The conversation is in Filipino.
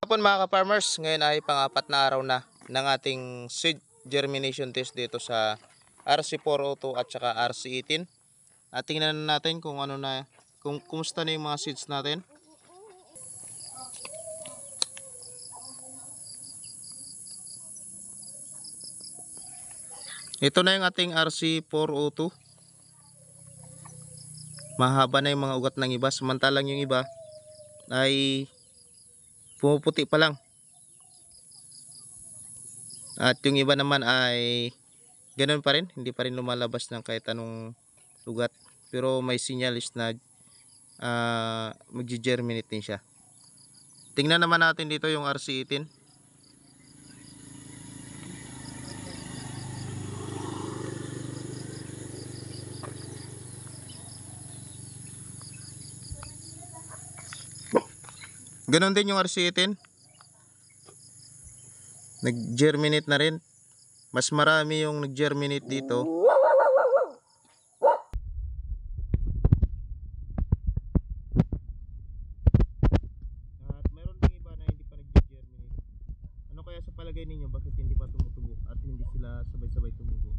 Hapon mga ka-farmers, ngayon ay pang-apat na araw na ng ating seed germination test dito sa RC402 at saka RC18. At tingnan natin kung ano na, kung kumusta na yung mga seeds natin. Ito na yung ating RC402. Mahaba na yung mga ugat ng iba, samantalang yung iba ay pumuputi pa lang. At yung iba naman ay ganoon pa rin, hindi pa rin lumalabas ng kahit anong ugat. Pero may sinyalis na magge-germinate din siya. Tingnan naman natin dito yung RC18. Ganon din yung RC18. Nag-germinate na rin. Mas marami yung nag-germinate dito. At mayroon ding iba na hindi pa nag-germinate. Ano kaya sa palagay ninyo bakit hindi pa tumutubo at hindi sila sabay-sabay tumubo?